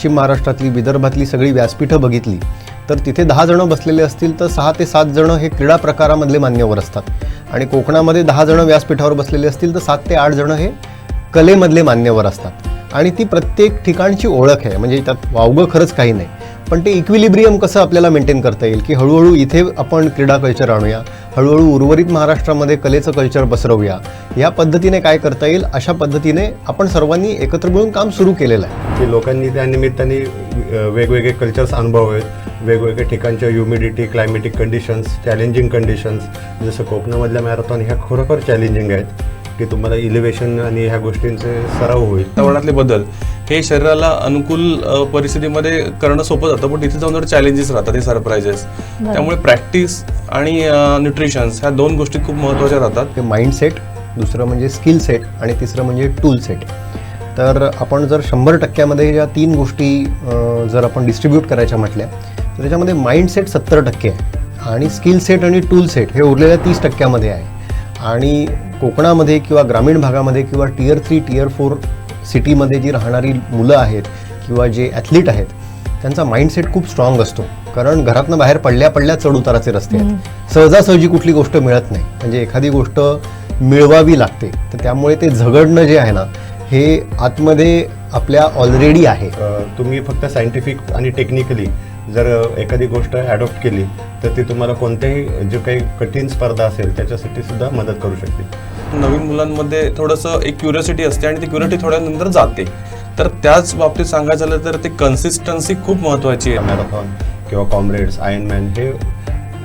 पश्चिम महाराष्ट्रातली विदर्भातली सगळी व्यासपीठं बघितली तर तिथे 10 जणं बसलेले असतील तर 6 ते 7 जणं हे क्रीडा प्रकारामधले मान्यवर असतात आणि कोकणामध्ये 10 जणं व्यासपीठावर बसलेले असतील तर 7 ते 8 जणं हे कलेमधले मान्यवर असतात आणि ती प्रत्येक ठिकाणची ओळख आहे. म्हणजे त्यात वावगं खरंच काही नाही, पण ते इक्विलिब्रियम कसं आपल्याला मेंटेन करता येईल की हळूहळू इथे आपण क्रीडा कल्चर आणूया, हळूहळू उर्वरित महाराष्ट्रामध्ये कलेचं कल्चर पसरवूया, या पद्धतीने काय करता येईल अशा पद्धतीने आपण सर्वांनी एकत्र मिळून काम सुरू केलेलं आहे की लोकांनी त्या निमित्ताने वेगवेगळे कल्चर्स अनुभवावेत, वेगवेगळ्या ठिकाणच्या humidity, climatic conditions, challenging conditions. जसं कोकणामधल्या मॅरेथॉन ह्या खरोखर चॅलेंजिंग आहेत की तुम्हाला इलिव्हेशन आणि ह्या गोष्टींचे सराव होईल. वातावरणातले बदल हे शरीराला अनुकूल परिस्थितीमध्ये करणं सोपं जातं, पण तिथे जाऊन जर चॅलेंजेस राहतात, ते सरप्राइजेस. त्यामुळे प्रॅक्टिस आणि न्यूट्रिशन्स ह्या 2 गोष्टी खूप महत्त्वाच्या राहतात. ते माइंडसेट, दुसरं म्हणजे स्किल सेट आणि तिसरं म्हणजे टूल सेट. तर आपण जर 100% या 3 गोष्टी जर आपण डिस्ट्रीब्यूट करायच्या म्हटल्या तर त्याच्यामध्ये माइंडसेट 70% आहे आणि स्किल सेट आणि टूल सेट हे उरलेल्या 30% आहे. आणि कोकणामध्ये किंवा ग्रामीण भागामध्ये किंवा Tier 3, Tier 4 सिटीमध्ये जी राहणारी मुलं आहेत किंवा जे ॲथलीट आहेत त्यांचा माइंडसेट खूप स्ट्रॉंग असतो, कारण घरातनं बाहेर पडल्या चढ उताराचे रस्ते आहेत, सहजासहजी कुठली गोष्ट मिळत नाही, म्हणजे एखादी गोष्ट मिळवावी लागते. तर त्यामुळे ते झगडणं जे आहे ना हे आतमध्ये आपल्या ऑलरेडी आहे. तुम्ही फक्त सायंटिफिक आणि टेक्निकली जर एखादी गोष्ट ॲडॉप्ट केली तर ती तुम्हाला कोणत्याही जो काही कठीण स्पर्धा असेल त्याच्यासाठी सुद्धा मदत करू शकते. नवीन मुलांमध्ये थोडंसं एक क्युरियोसिटी असते आणि ती क्युरियोसिटी थोड्यानंतर जाते. तर त्याच बाबतीत सांगायचं झालं तर ती कन्सिस्टन्सी खूप महत्त्वाची आहे. मॅरेथॉन किंवा कॉम्रेड्स, आयर्नमॅन हे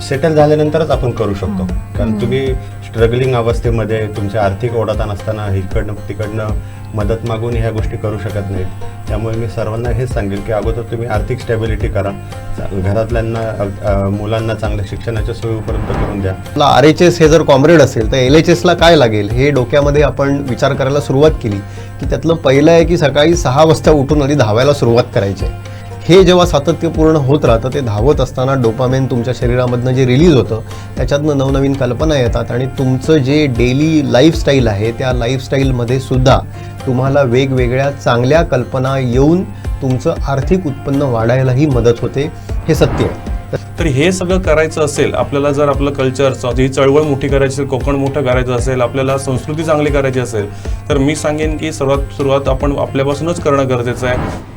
सेटल झाल्यानंतरच आपण करू शकतो, कारण तुम्ही स्ट्रगलिंग अवस्थेमध्ये तुमचे आर्थिक ओढाताण असताना इकडनं तिकडनं मदत मागून ह्या गोष्टी करू शकत नाहीत. त्यामुळे मी सर्वांना हेच सांगेल की अगोदर तुम्ही आर्थिक स्टॅबिलिटी करा, घरातल्यांना मुलांना चांगल्या शिक्षणाच्या सोयी उपलब्ध करून द्या. आपला RHS हे जर कॉम्रेड असेल तर LHSला काय लागेल हे डोक्यामध्ये आपण विचार करायला सुरुवात केली की त्यातलं पहिलं आहे की सकाळी 6 वाजता उठून आधी धावायला सुरुवात करायची आहे. हे जेव्हा सातत्यपूर्ण होत राहतं ते धावत असताना डोपामेन तुमच्या शरीरामधनं जे रिलीज होतं त्याच्यातनं नवनवीन कल्पना येतात आणि तुमचं जे डेली लाईफस्टाईल आहे त्या लाईफस्टाईलमध्ये सुद्धा तुम्हाला वेगवेगळ्या चांगल्या कल्पना येऊन तुमचं आर्थिक उत्पन्न वाढायलाही मदत होते, हे सत्य आहे. तर हे सगळं करायचं असेल आपल्याला, जर आपलं कल्चर ही चळवळ मोठी करायची असेल, कोकण मोठं करायचं असेल, आपल्याला संस्कृती चांगली करायची असेल तर मी सांगेन की सुरुवात आपण आपल्यापासूनच करणं गरजेचं आहे.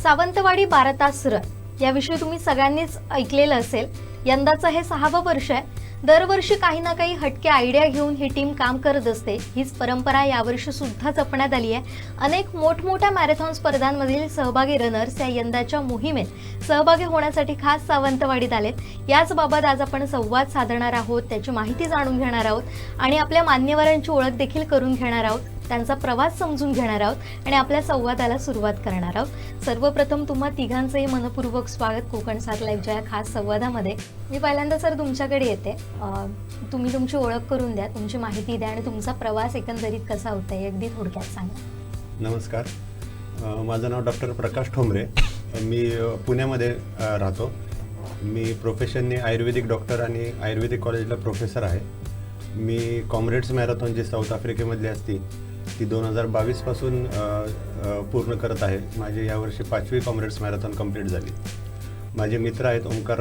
सावंतवाडी 12 तास रन याविषयी तुम्ही सगळ्यांनीच ऐकलेलं असेल. यंदाचं हे 6वं वर्ष आहे. दरवर्षी काही ना काही हटके आयडिया घेऊन ही टीम काम करत असते. हीच परंपरा यावर्षी सुद्धा जपण्यात आली आहे. अनेक मोठमोठ्या मॅरेथॉन स्पर्धांमधील सहभागी रनर्स या यंदाच्या मोहिमेत सहभागी होण्यासाठी खास सावंतवाडीत आलेत. याच बाबत आज आपण संवाद साधणार आहोत, त्याची माहिती जाणून घेणार आहोत आणि आपल्या मान्यवरांची ओळख देखील करून घेणार आहोत, त्यांचा प्रवास समजून घेणार आहोत आणि आपल्या संवादाला सुरुवात करणार आहोत. सर्वप्रथम तुम्हा तिघांचंही मनपूर्वक स्वागत कोकण 7 लाईव्हच्या या खास संवादामध्ये. मी पहिल्यांदा सर तुमच्याकडे येते. तुम्ही तुमची ओळख करून द्या, तुमची माहिती द्या आणि तुमचा प्रवास एकंदरीत कसा होता हे अगदी थोडक्यात सांगा. नमस्कार, माझं नाव डॉक्टर प्रकाश ठोंबरे. मी पुण्यामध्ये राहतो. मी प्रोफेशनने आयुर्वेदिक डॉक्टर आणि आयुर्वेदिक कॉलेजला प्रोफेसर आहे. मी कॉम्रेड्स मॅरेथॉन जी साऊथ आफ्रिकेमधली असती ती 2022 पासून पूर्ण करत आहे. माझी यावर्षी 5वी कॉम्रेड्स मॅरेथॉन कंप्लीट झाली. माझे मित्र आहेत ओंकार,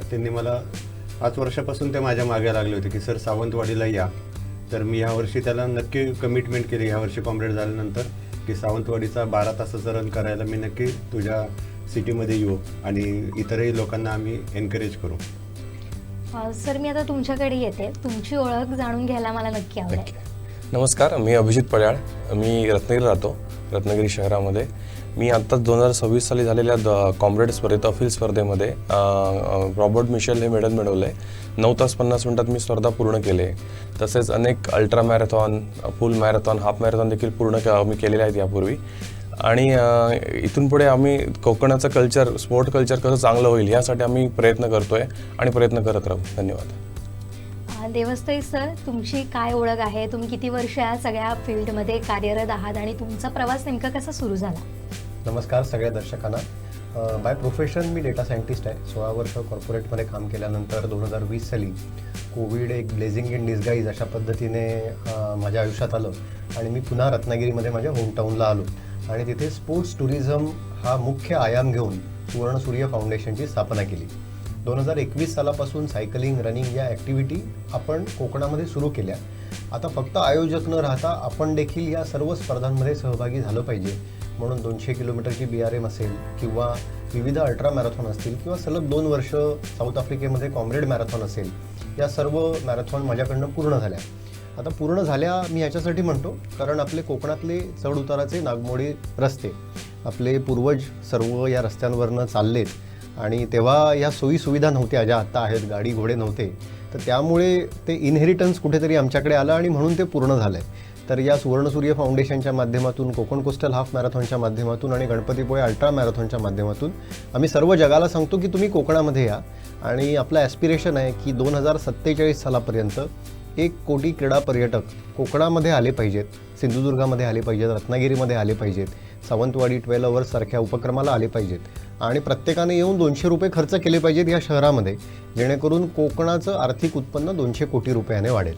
त्यांनी मला 5 वर्षापासून ते माझ्या मागे लागले होते की सर सावंतवाडीला या. तर मी ह्यावर्षी त्याला नक्की कमिटमेंट केली ह्यावर्षी कॉम्रेड झाल्यानंतर की सावंतवाडीचा 12 तासाचा रन करायला मी नक्की तुझ्या सिटीमध्ये येऊ आणि इतरही लोकांना आम्ही एनकरेज करू. सर मी आता तुमच्याकडे येते, तुमची ओळख जाणून घ्यायला मला नक्की आवडेल. नमस्कार, मी अभिजित पळ्याळ. मी रत्नागिरी राहतो, रत्नागिरी शहरामध्ये. मी आत्ताच 2026 साली झालेल्या कॉम्रेड स्पर्धेत अफील स्पर्धेमध्ये रॉबर्ट मिशेल हे मेडल मिळवलं आहे. 9 तास 50 मिनिटात मी स्पर्धा पूर्ण केली आहे. तसेच अनेक अल्ट्रा मॅरेथॉन, फुल मॅरेथॉन, हाफ मॅरेथॉन देखील मी केलेले आहेत यापूर्वी. आणि इथून पुढे आम्ही कोकणाचं कल्चर, स्पोर्ट कल्चर कसं चांगलं होईल यासाठी आम्ही प्रयत्न करतोय आणि प्रयत्न करत राहू. धन्यवाद. देवस्थळी सर, तुमची काय ओळख आहे? तुम्ही किती वर्ष या सगळ्या फील्डमध्ये कार्यरत आहात आणि तुमचा प्रवास नेमका कसा सुरू झाला? नमस्कार सगळ्या दर्शकांना. बाय प्रोफेशन मी डेटा सायंटिस्ट आहे. 16 वर्ष कॉर्पोरेटमध्ये काम केल्यानंतर 2020 साली कोविड एक ब्लेझिंग इन डिस्गाईज अशा पद्धतीने माझ्या आयुष्यात आलं आणि मी पुन्हा रत्नागिरीमध्ये माझ्या होमटाऊनला आलो आणि तिथे स्पोर्ट्स टुरिझम हा मुख्य आयाम घेऊन सुवर्णसूर्य फाउंडेशनची स्थापना केली. 2021 सालापासून सायकलिंग, रनिंग या ॲक्टिव्हिटी आपण कोकणामध्ये सुरू केल्या. आता फक्त आयोजक न राहता आपण देखील या सर्व स्पर्धांमध्ये सहभागी झालं पाहिजे म्हणून 200 किलोमीटरची BRM असेल किंवा विविध अल्ट्रा मॅरेथॉन असतील किंवा सलग 2 वर्ष साऊथ आफ्रिकेमध्ये कॉम्रेड मॅरेथॉन असेल, या सर्व मॅरेथॉन माझ्याकडनं पूर्ण झाल्या. आता पूर्ण झाल्या मी याच्यासाठी म्हणतो कारण आपले कोकणातले चढ उताराचे नागमोडी रस्ते, आपले पूर्वज सर्व या रस्त्यांवरनं चाललेत आणि तेव्हा या सोयीसुविधा नव्हत्या ज्या आत्ता आहेत, गाडी घोडे नव्हते. तर त्यामुळे ते इनहेरिटन्स कुठेतरी आमच्याकडे आलं आणि म्हणून ते पूर्ण झालं आहे. तर या सुवर्णसूर्य फाउंडेशनच्या माध्यमातून, कोकण कोस्टल हाफ मॅरेथॉनच्या माध्यमातून आणि गणपतीपुळे अल्ट्रा मॅरेथॉनच्या माध्यमातून आम्ही सर्व जगाला सांगतो की तुम्ही कोकणामध्ये या. आणि आपलं ॲस्पिरेशन आहे की 2047 सालापर्यंत 1 कोटी क्रीडा पर्यटक कोकणामध्ये आले पाहिजेत, सिंधुदुर्गामध्ये आले पाहिजेत, रत्नागिरीमध्ये आले पाहिजेत, सावंतवाडी 12 अवर्स सारख्या उपक्रमाला आले पाहिजेत आणि प्रत्येकाने येऊन 200 रुपये खर्च केले पाहिजेत या शहरामध्ये, जेणेकरून कोकणाचं आर्थिक उत्पन्न 200 कोटी रुपयाने वाढेल.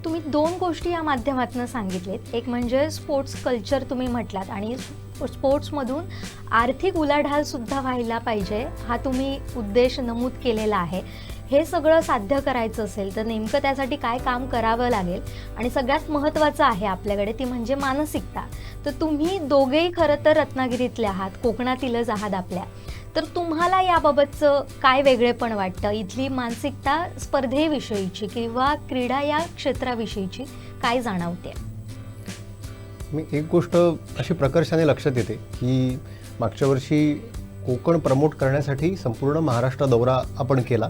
तुम्ही 2 गोष्टी या माध्यमातून सांगितलेत. एक म्हणजे स्पोर्ट्स कल्चर तुम्ही म्हटलात आणि स्पोर्ट्समधून आर्थिक उलाढालसुद्धा व्हायला पाहिजे हा तुम्ही उद्देश नमूद केलेला आहे. हे सगळं साध्य करायचं असेल तर नेमकं त्यासाठी काय काम करावं लागेल आणि सगळ्यात महत्त्वाचं आहे आपल्याकडे ती म्हणजे मानसिकता. तर तुम्ही दोघेही खरं तर रत्नागिरीतले आहात, कोकणातीलच आहात आपल्या. तर तुम्हाला याबाबतचं काय वेगळेपण वाटतं? इथली मानसिकता स्पर्धेविषयीची किंवा क्रीडा या क्षेत्राविषयीची काय जाणवते? मी एक गोष्ट अशी प्रकर्षाने लक्षात येते की मागच्या वर्षी कोकण प्रमोट करण्यासाठी संपूर्ण महाराष्ट्र दौरा आपण केला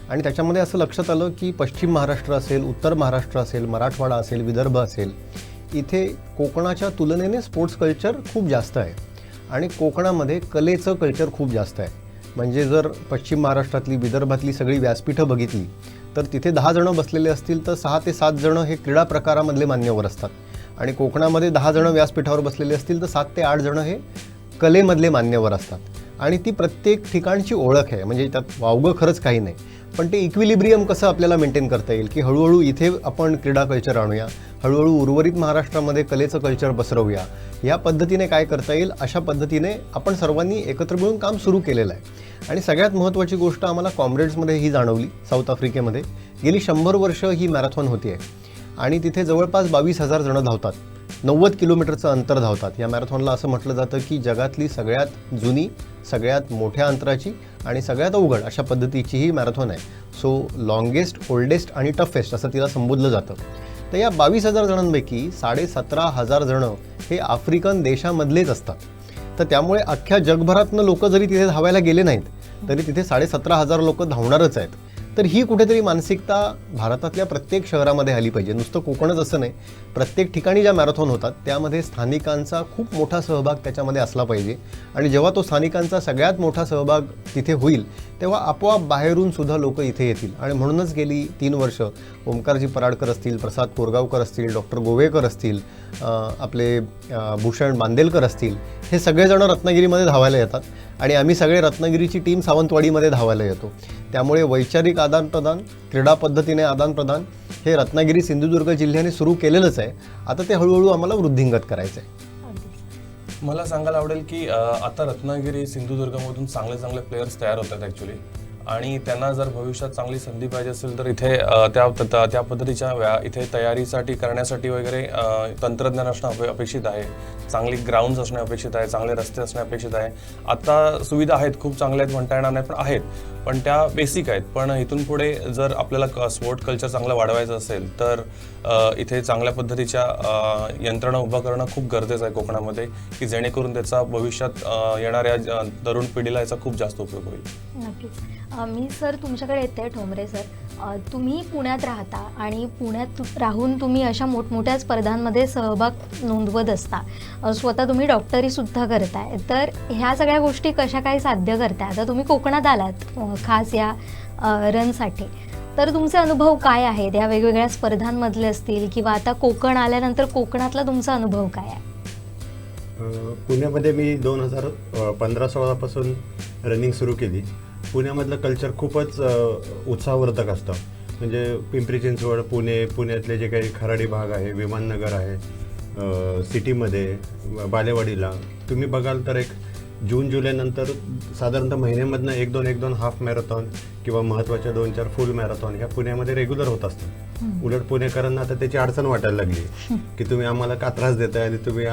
आणि त्याच्यामध्ये असं लक्षात आलं की पश्चिम महाराष्ट्र असेल, उत्तर महाराष्ट्र असेल, मराठवाडा असेल, विदर्भ असेल, इथे कोकणाच्या तुलनेने स्पोर्ट्स कल्चर खूप जास्त आहे आणि कोकणामध्ये कलेचं कल्चर खूप जास्त आहे. म्हणजे जर पश्चिम महाराष्ट्रातली, विदर्भातली सगळी व्यासपीठं बघितली तर तिथे 10 जणं बसलेले असतील तर 6 ते 7 जणं हे क्रीडा प्रकारामधले मान्यवर असतात आणि कोकणामध्ये 10 जणं व्यासपीठावर बसलेले असतील तर 7 ते 8 जणं हे कलेमधले मान्यवर असतात आणि ती प्रत्येक ठिकाणची ओळख आहे. म्हणजे त्यात वावगं खरंच काही नाही, पण ते इक्विलिब्रियम कसं आपल्याला मेंटेन करता येईल की हळूहळू इथे आपण क्रीडा कल्चर आणूया, हळूहळू उर्वरित महाराष्ट्रामध्ये कलेचं कल्चर पसरवूया, या पद्धतीने काय करता येईल अशा पद्धतीने आपण सर्वांनी एकत्र मिळून काम सुरू केलेलं आहे. आणि सगळ्यात महत्त्वाची गोष्ट आम्हाला कॉम्रेड्समध्ये ही जाणवली. साऊथ आफ्रिकेमध्ये गेली 100 वर्ष ही मॅरेथॉन होती आहे आणि तिथे जवळपास 22,000 जणं धावतात, 90 किलोमीटरचं अंतर धावतात. या मॅरेथॉनला असं म्हटलं जातं की जगातली सगळ्यात जुनी, सगळ्यात मोठ्या अंतराची आणि सगळ्यात अवघड अशा पद्धतीची ही मॅरेथॉन आहे. सो लॉंगेस्ट, ओल्डेस्ट आणि टफेस्ट असं तिला संबोधलं जातं. तर या 22,000 जणांपैकी 17,500 जणं हे आफ्रिकन देशामधलेच असतात. तर त्यामुळे अख्ख्या जगभरातनं लोक जरी तिथे धावायला गेले नाहीत तरी तिथे 17,500 लोक धावणारच आहेत. तर ही कुठेतरी मानसिकता भारतातल्या प्रत्येक शहरामध्ये आली पाहिजे. नुसतं कोकणच असं नाही, प्रत्येक ठिकाणी ज्या मॅरेथॉन होतात त्यामध्ये स्थानिकांचा खूप मोठा सहभाग त्याच्यामध्ये असला पाहिजे आणि जेव्हा तो स्थानिकांचा सगळ्यात मोठा सहभाग तिथे होईल तेव्हा आपोआप बाहेरून सुद्धा लोक इथे येतील. आणि म्हणूनच गेली 3 वर्ष ओमकारजी पराडकर असतील, प्रसाद कोरगावकर असतील, डॉक्टर गोवेकर असतील, आपले भूषण बांदेलकर असतील, हे सगळेजण रत्नागिरीमध्ये धावायला येतात आणि आम्ही सगळे रत्नागिरीची टीम सावंतवाडीमध्ये धावायला येतो. त्यामुळे वैचारिक आदानप्रदान, क्रीडा पद्धतीने आदानप्रदान हे रत्नागिरी सिंधुदुर्ग जिल्ह्याने सुरू केलेलंच आहे. आता ते हळूहळू आम्हाला वृद्धिंगत करायचं आहे. मला सांगायला आवडेल की आता रत्नागिरी, सिंधुदुर्गमधून चांगले प्लेयर्स तयार होतात ॲक्च्युली आणि त्यांना जर भविष्यात चांगली संधी पाहिजे असेल तर इथे त्या पद्धतीच्या इथे तयारीसाठी करण्यासाठी वगैरे तंत्रज्ञान असणं अपेक्षित आहे, चांगली ग्राउंड्स असणे अपेक्षित आहे, चांगले रस्ते असणे अपेक्षित आहे. आता सुविधा आहेत, खूप चांगल्या आहेत म्हणता येणार नाही पण आहेत, पण त्या बेसिक आहेत. पण इथून पुढे जर आपल्याला स्पोर्ट कल्चर चांगलं वाढवायचं असेल तर इथे चांगल्या पद्धतीच्या यंत्रणा उभा करणं खूप गरजेचं आहे कोकणामध्ये की जेणेकरून त्याचा भविष्यात येणाऱ्या तरुण पिढीला याचा खूप जास्त उपयोग होईल. नक्कीच. मी सर तुमच्याकडे येते, ठोंबरे सर. तुम्ही पुण्यात राहता आणि पुण्यात राहून तुम्ही अशा मोठमोठ्या स्पर्धांमध्ये सहभाग नोंदवत असता, स्वतः तुम्ही डॉक्टरीसुद्धा करताय. तर ह्या सगळ्या गोष्टी कशा काय साध्य करताय? आता तुम्ही कोकणात आलात खास या रनसाठी, तर तुमचे अनुभव काय आहेत या वेगवेगळ्या स्पर्धांमधले असतील किंवा आता कोकण आल्यानंतर कोकणातला तुमचा अनुभव काय आहे? पुण्यामध्ये मी 2015-16 पासून रनिंग सुरू केली. पुण्यामधलं कल्चर खूपच उत्साहवर्धक असतं. म्हणजे पिंपरी चिंचवड, पुण्यातले जे काही खराडी भाग आहे, विमाननगर आहे, सिटीमध्ये बालेवाडीला तुम्ही बघाल तर एक जून जुलैनंतर साधारणतः महिन्यामधनं एक दोन हाफ मॅरेथॉन किंवा महत्त्वाच्या 2-4 फुल मॅरेथॉन ह्या पुण्यामध्ये रेग्युलर होत असतात. उलट पुणेकरांना आता त्याची अडचण वाटायला लागली की तुम्ही आम्हाला का त्रास देताय आणि तुम्ही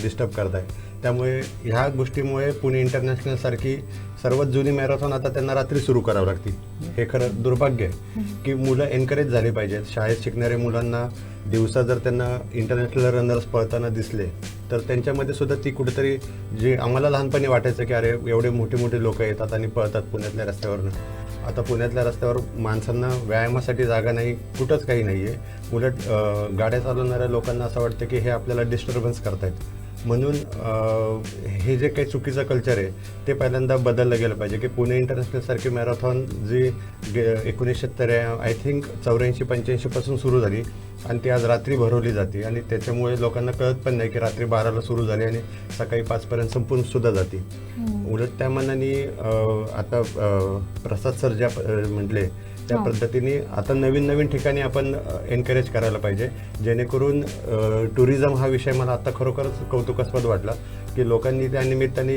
डिस्टर्ब करताय. त्यामुळे ह्या गोष्टीमुळे पुणे इंटरनॅशनल सारखी सर्वात जुनी मॅरेथॉन आता त्यांना रात्री सुरू करावं लागते. हे खरं दुर्भाग्य आहे की मुलं एनकरेज झाली पाहिजेत. शाळेत शिकणाऱ्या मुलांना दिवसा जर त्यांना इंटरनॅशनल रनर्स पळताना दिसले तर त्यांच्यामध्ये सुद्धा ती कुठेतरी जे आम्हाला लहानपणी वाटायचं की अरे एवढे मोठे मोठे लोक येतात आणि पळतात पुण्यातल्या रस्त्यावरनं. आता पुण्यातल्या रस्त्यावर माणसांना व्यायामासाठी जागा नाही, कुठंच काही नाही आहे. उलट गाड्या चालवणाऱ्या लोकांना असं वाटतं की हे आपल्याला डिस्टर्बन्स करतायत. म्हणून हे जे काही चुकीचं कल्चर आहे ते पहिल्यांदा बदललं गेलं पाहिजे की पुणे इंटरनॅशनल सारखी मॅरेथॉन जी 1983 आय थिंक 84-85 पासून सुरू झाली आणि ती आज रात्री भरवली जाते आणि त्याच्यामुळे लोकांना कळत पण नाही की रात्री 12ला सुरू झाली आणि सकाळी 5पर्यंत संपून सुद्धा जाते. उलट त्या मनाने आता प्रसाद सर ज्या म्हटले त्या पद्धतीने आता नवीन ठिकाणी आपण एनकरेज करायला पाहिजे जेणेकरून टुरिझम हा विषय मला आता खरोखरच कौतुकास्पद वाटला की लोकांनी त्या निमित्ताने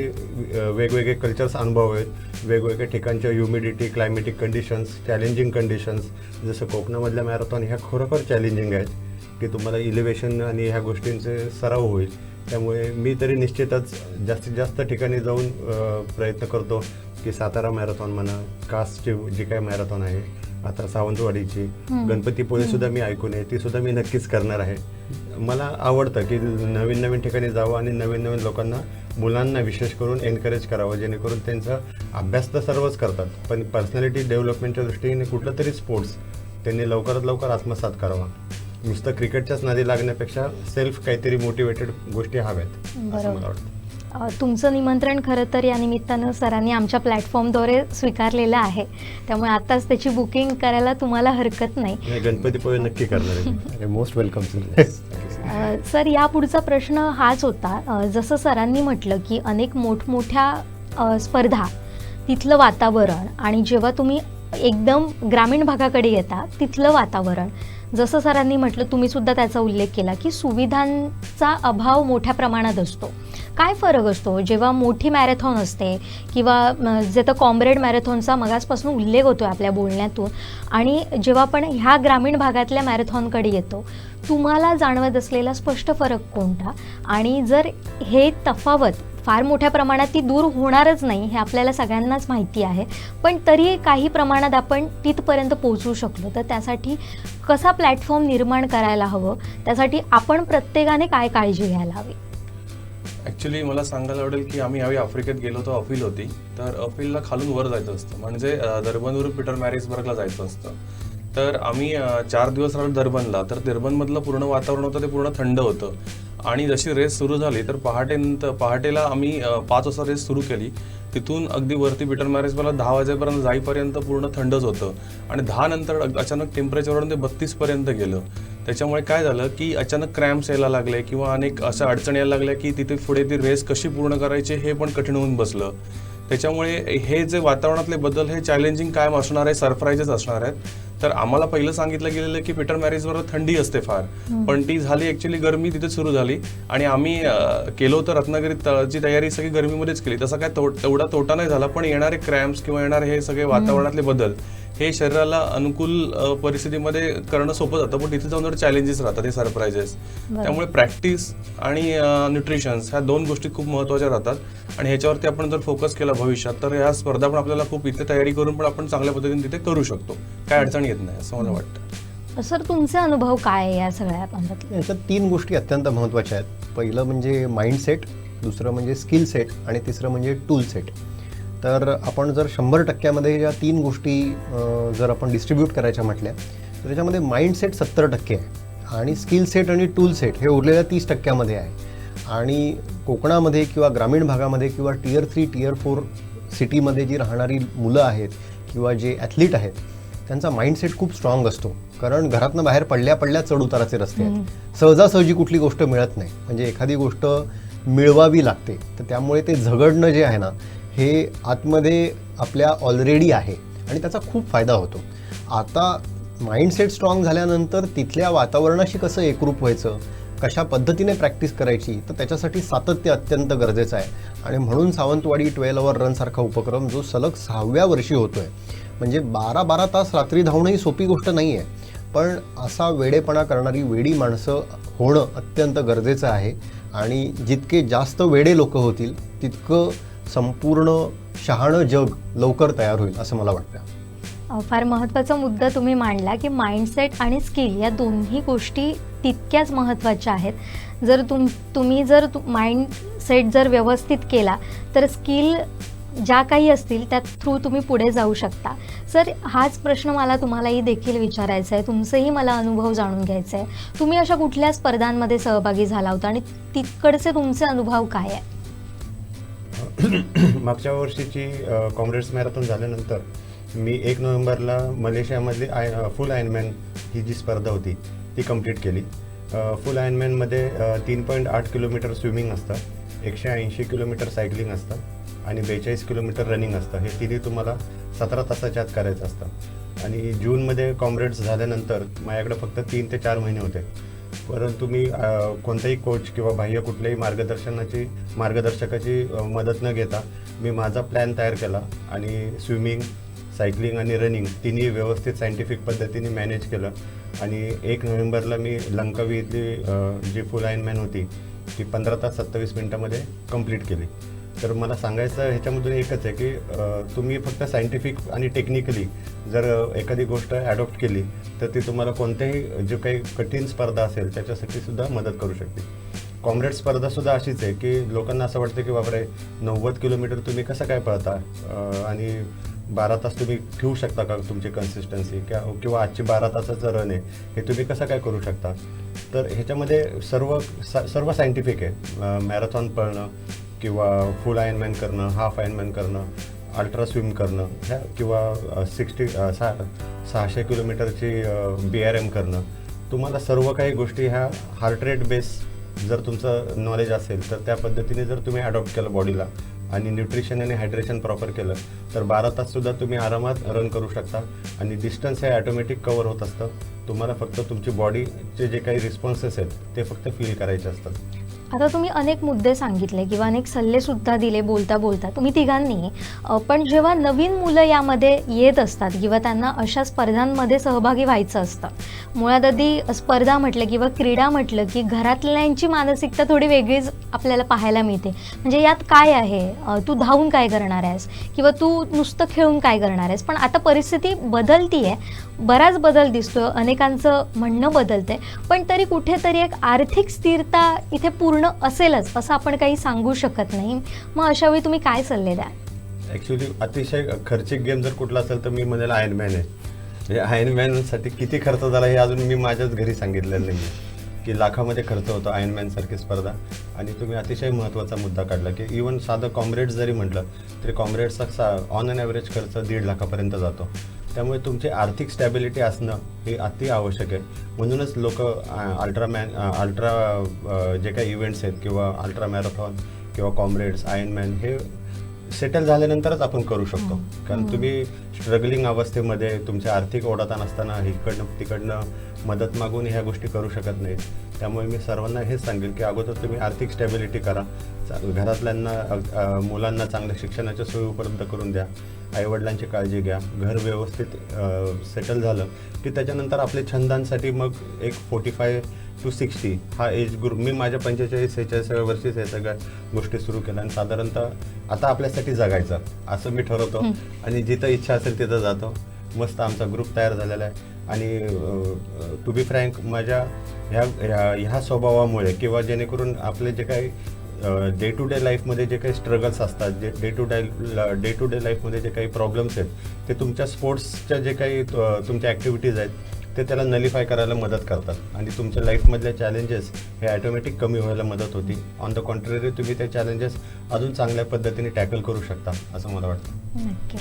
वेगवेगळे कल्चर्स अनुभवावेत. वेगवेगळ्या ठिकाणच्या humidity, climatic conditions, challenging conditions जसं कोकणामधल्या मॅरेथॉन ह्या खरोखर चॅलेंजिंग आहेत की तुम्हाला इलिव्हेशन आणि ह्या गोष्टींचे सराव होईल. त्यामुळे मी तरी निश्चितच जास्तीत जास्त ठिकाणी जाऊन प्रयत्न करतो की सातारा मॅरेथॉन म्हणा, कासची जी काय मॅरेथॉन आहे, आता सावंतवाडीची, गणपतीपुळे सुद्धा मी ऐकून आहे, ती सुद्धा मी नक्कीच करणार आहे. मला आवडतं की नवीन ठिकाणी जावं आणि नवीन लोकांना, मुलांना विशेष करून एनकरेज करावं जेणेकरून त्यांचा अभ्यास तर सर्वच करतात पण पर्सनॅलिटी डेव्हलपमेंटच्या दृष्टीने कुठलं तरी स्पोर्ट्स त्यांनी लवकरात लवकर आत्मसात करावा. नुसतं क्रिकेटच्याच नादी लागण्यापेक्षा सेल्फ काहीतरी मोटिवेटेड गोष्टी हव्यात असं मला वाटतं. तुमचं निमंत्रण खरं तर या निमित्तानं सरांनी आमच्या प्लॅटफॉर्मद्वारे स्वीकारलेलं आहे, त्यामुळे आत्ताच त्याची बुकिंग करायला तुम्हाला हरकत नाही. गणपतीपुळे नक्की करणार आहे. Most welcome sir. सर, या पुढचा प्रश्न हाच होता. जसं सरांनी म्हटलं की अनेक मोठमोठ्या स्पर्धा, तिथलं वातावरण आणि जेव्हा तुम्ही एकदम ग्रामीण भागाकडे येता तिथलं वातावरण, जसं सरांनी म्हटलं, तुम्ही सुद्धा त्याचा उल्लेख केला की सुविधांचा अभाव मोठ्या प्रमाणात असतो. काय फरक असतो जेव्हा मोठी मॅरेथॉन असते किंवा जे तर कॉम्रेड मॅरेथॉनचा मगासपासून उल्लेख होतो आपल्या बोलण्यातून, आणि जेव्हा आपण ह्या ग्रामीण भागातल्या मॅरेथॉनकडे येतो, तुम्हाला जाणवत असलेला स्पष्ट फरक कोणता? आणि जर हे तफावत फार मोठ्या प्रमाणात ती दूर होणारच नाही हे आपल्याला सगळ्यांनाच माहिती आहे, पण तरी काही प्रमाणात आपण तिथपर्यंत पोहोचू शकलो तर त्यासाठी कसा प्लॅटफॉर्म निर्माण करायला हवं, त्यासाठी आपण प्रत्येकाने काय काळजी घ्यायला हवी? ॲक्च्युली मला सांगायला आवडेल की आम्ही यावेळी आफ्रिकेत गेलो होतो. अफील होती, तर अफीलला खालून वर जायचं असतं, म्हणजे दरबनवरून पीटर मॅरिसबर्गला जायचं असतं. तर आम्ही 4 दिवस राहिलो दरबनला. तर दरबनमधलं पूर्ण वातावरण होतं ते पूर्ण थंड होतं आणि जशी रेस सुरू झाली तर पहाटेला आम्ही 5 वाजता रेस सुरू केली. तिथून अगदी वरती पीटर मॅरिसबर्गला 10 वाजेपर्यंत जाईपर्यंत पूर्ण थंडच होतं आणि 10 नंतर अचानक टेम्परेचरवरून ते 32पर्यंत गेलं. त्याच्यामुळे काय झालं की अचानक क्रॅम्प्स यायला लागले किंवा अनेक अशा अडचणी यायला लागल्या की तिथे पुढे ती रेस कशी पूर्ण करायची हे पण कठीण होऊन बसलं. त्याच्यामुळे हे जे वातावरणातले बदल हे चॅलेंजिंग कायम असणार आहे, सरप्राईजेस असणार आहेत. तर आम्हाला पहिलं सांगितलं गेलेलं की पीटर मॅरिसबर्ग थंडी असते फार, पण ती झाली ॲक्च्युली गरमी तिथे सुरू झाली आणि आम्ही केलो तर रत्नागिरीची तयारी सगळी गरमीमध्येच केली. तसा काय तेवढा तोटा नाही झाला, पण येणारे क्रॅम्प्स किंवा येणारे हे सगळे वातावरणातले बदल हे शरीराला अनुकूल परिस्थितीमध्ये करणं सोपं जातं, पण तिथे जाऊन चॅलेंजेस राहतात, हे सरप्राइजेस. त्यामुळे प्रॅक्टिस आणि न्यूट्रिशन्स ह्या 2 गोष्टी खूप महत्त्वाच्या राहतात आणि ह्याच्यावरती आपण जर फोकस केला भविष्यात तर ह्या स्पर्धा पण आपल्याला खूप इथे तयारी करून पण आपण चांगल्या पद्धतीने तिथे करू शकतो. काय अडचण येत नाही असं मला वाटतं. सर, तुमचे अनुभव काय आहे या सगळ्या बाबतीत? याच्यात 3 गोष्टी अत्यंत महत्त्वाच्या आहेत. पहिलं म्हणजे माइंडसेट, दुसरं म्हणजे स्किल सेट आणि तिसरं म्हणजे टूल सेट. तर आपण जर 100% या 3 गोष्टी जर आपण डिस्ट्रीब्यूट करायच्या म्हटल्या तर त्याच्यामध्ये माइंडसेट 70% आहे आणि स्किल सेट आणि टूल सेट हे उरलेल्या 30% आहे. आणि कोकणामध्ये किंवा ग्रामीण भागामध्ये किंवा Tier 3, Tier 4 सिटीमध्ये जी राहणारी मुलं आहेत किंवा जे ॲथलीट आहेत त्यांचा माइंडसेट खूप स्ट्रॉंग असतो, कारण घरातनं बाहेर पडल्या चढ उताराचे रस्ते आहेत. सहजासहजी कुठली गोष्ट मिळत नाही, म्हणजे एखादी गोष्ट मिळवावी लागते. तर त्यामुळे ते झगडणं जे आहे ना हे आतमध्ये आपल्या ऑलरेडी आहे आणि त्याचा खूप फायदा होतो. आता माइंडसेट स्ट्रॉंग झाल्यानंतर तिथल्या वातावरणाशी कसं एकरूप व्हायचं, कशा पद्धतीने प्रॅक्टिस करायची, तर त्याच्यासाठी सातत्य अत्यंत गरजेचं आहे. आणि म्हणून सावंतवाडी 12 आवर रनसारखा उपक्रम जो सलग 6व्या वर्षी होतो आहे. म्हणजे 12-12 तास रात्री धावणं ही सोपी गोष्ट नाही आहे, पण असा वेडेपणा करणारी वेडी माणसं होणं अत्यंत गरजेचं आहे. आणि जितके जास्त वेडे लोक होतील तितकं संपूर्ण शहाणं जग लवकर तयार होईल असं मला वाटतं. फार महत्त्वाचा मुद्दा तुम्ही मांडला की माइंडसेट आणि स्किल या दोन्ही गोष्टी तितक्याच महत्त्वाच्या आहेत. जर तुम्ही जर माइंडसेट जर व्यवस्थित केला तर स्किल ज्या काही असतील त्या थ्रू तुम्ही पुढे जाऊ शकता. सर, हाच प्रश्न मला तुम्हालाही देखील विचारायचा आहे, तुमचंही मला अनुभव जाणून घ्यायचा आहे. तुम्ही अशा कुठल्या स्पर्धांमध्ये सहभागी झाला होता आणि तिकडचे तुमचे अनुभव काय आहे? मागच्या वर्षीची कॉम्रेड्स मॅरेथॉन झाल्यानंतर मी 1 नोव्हेंबरला मलेशियामधली फुल आयर्नमॅन ही जी स्पर्धा होती ती कंप्लीट केली. फुल आयर्नमॅनमध्ये 3.8 किलोमीटर स्विमिंग असतं, 180 किलोमीटर सायकलिंग असतं आणि 42 किलोमीटर रनिंग असतं. हे तिन्ही तुम्हाला 17 तासाच्या आत करायचं असतं. आणि जूनमध्ये कॉम्रेड्स झाल्यानंतर माझ्याकडे फक्त 3 ते 4 महिने होते. परंतु मी कोणताही कोच किंवा बाह्य कुठल्याही मार्गदर्शकाची मदत न घेता मी माझा प्लॅन तयार केला आणि स्विमिंग, सायकलिंग आणि रनिंग तिन्ही व्यवस्थित सायंटिफिक पद्धतीने मॅनेज केलं. आणि 1 नोव्हेंबरला मी लंकावी इथली जी फुल आयर्नमॅन होती ती 15 तास 27 मिनटामध्ये कंप्लीट केली. तर मला सांगायचं ह्याच्यामधून एकच आहे की तुम्ही फक्त सायंटिफिक आणि टेक्निकली जर एखादी गोष्ट ॲडॉप्ट केली तर ती तुम्हाला कोणत्याही जो काही कठीण स्पर्धा असेल त्याच्यासाठी सुद्धा मदत करू शकते. कॉम्रेड स्पर्धासुद्धा अशीच आहे की लोकांना असं वाटतं की बापरे 90 किलोमीटर तुम्ही कसं काय पळता आणि 12 तास तुम्ही ठेवू शकता का तुमची कन्सिस्टन्सी, किंवा आजची 12 तासाचं रन आहे हे तुम्ही कसं काय करू शकता. तर ह्याच्यामध्ये सर्व सायंटिफिक आहे. मॅरेथॉन पळणं किंवा फुल आयर्नमॅन करणं, हाफ आयर्नमॅन करणं, अल्ट्रा स्विम करणं ह्या किंवा 600 किलोमीटरची BRM करणं, तुम्हाला सर्व काही गोष्टी ह्या हार्ट रेट बेस जर तुमचं नॉलेज असेल तर त्या पद्धतीने जर तुम्ही अडॉप्ट केलं बॉडीला आणि न्यूट्रिशन आणि हायड्रेशन प्रॉपर केलं तर 12 ताससुद्धा तुम्ही आरामात रन करू शकता. आणि डिस्टन्स हे ॲटोमॅटिक कवर होत असतं. तुम्हाला फक्त तुमची बॉडीचे जे काही रिस्पॉन्सेस आहेत ते फक्त फील करायचे असतात. आता तुम्ही अनेक मुद्दे सांगितले किंवा अनेक सल्लेसुद्धा दिले बोलता बोलता तुम्ही तिघांनी. पण जेव्हा नवीन मुलं यामध्ये येत असतात किंवा त्यांना अशा स्पर्धांमध्ये सहभागी व्हायचं असतं, मुळात आधी स्पर्धा म्हटलं किंवा क्रीडा म्हटलं की घरातल्यांची मानसिकता थोडी वेगळीच आपल्याला पाहायला मिळते. म्हणजे यात काय आहे, तू धावून काय करणार आहेस किंवा तू नुसतं खेळून काय करणार आहेस. पण आता परिस्थिती बदलती आहे, बराच बदल दिसतो, अनेकांचं म्हणणं बदलतंय. पण तरी कुठेतरी एक आर्थिक स्थिरता इथे पूर्ण असेलच असं आपण काही सांगू शकत नाही. मग अशा वेळी तुम्ही काय सल्ले द्याल? ॲक्च्युली अतिशय खर्चिक गेम जर कुठला असेल तर मी म्हणेल आयर्नमॅन आहे. म्हणजे आयर्नमॅनसाठी किती खर्च झाला हे अजून मी माझ्याच घरी सांगितलेलं नाही की लाखामध्ये खर्च होतो आयर्नमॅनसारखी स्पर्धा. आणि तुम्ही अतिशय महत्त्वाचा मुद्दा काढला की इवन साधं कॉम्रेड्स जरी म्हटलं तरी कॉम्रेड्सचा ऑन अन ॲव्हरेज खर्च 1.5 लाखापर्यंत जातो. त्यामुळे तुमची आर्थिक स्टॅबिलिटी असणं हे अति आवश्यक आहे. म्हणूनच लोक अल्ट्रा जे काही इव्हेंट्स आहेत किंवा अल्ट्रा मॅरेथॉन किंवा कॉम्रेड्स, आयर्नमॅन हे सेटल झाल्यानंतरच आपण करू शकतो. कारण तुम्ही स्ट्रगलिंग अवस्थेमध्ये तुमचे आर्थिक ओढाताण असताना इकडनं तिकडनं मदत मागून ह्या गोष्टी करू शकत नाहीत. त्यामुळे मी सर्वांना हेच सांगेल की अगोदर तुम्ही आर्थिक स्टॅबिलिटी करा, घरातल्यांना मुलांना चांगल्या शिक्षणाच्या सोयी उपलब्ध करून द्या, आईवडिलांची काळजी घ्या, घर व्यवस्थित सेटल झालं की त्याच्यानंतर आपल्या छंदांसाठी मग एक 45 to 60 हा एज ग्रुप, मी माझ्या 45-46 वर्षीच हे सगळ्या गोष्टी सुरू केल्या. आणि साधारणतः आता आपल्यासाठी जगायचं असं मी ठरवतो आणि जिथं इच्छा असेल तिथं जातो. मस्त आमचा ग्रुप तयार झालेला आहे. आणि टू बी फ्रँक माझ्या ह्या स्वभावामुळे किंवा जेणेकरून आपले जे काही डे टू डे लाईफमध्ये जे काही स्ट्रगल्स असतात, जे डे टू डे लाईफमध्ये जे काही प्रॉब्लेम्स आहेत ते तुमच्या स्पोर्ट्सच्या जे काही तुमच्या ॲक्टिव्हिटीज आहेत ते त्याला नलिफाय करायला मदत करतात. आणि तुमच्या लाईफमधल्या चॅलेंजेस हे ॲटोमॅटिक कमी व्हायला मदत होती. ऑन द कॉन्ट्ररी तुम्ही ते चॅलेंजेस अजून चांगल्या पद्धतीने टॅकल करू शकता असं मला वाटतं. नक्की.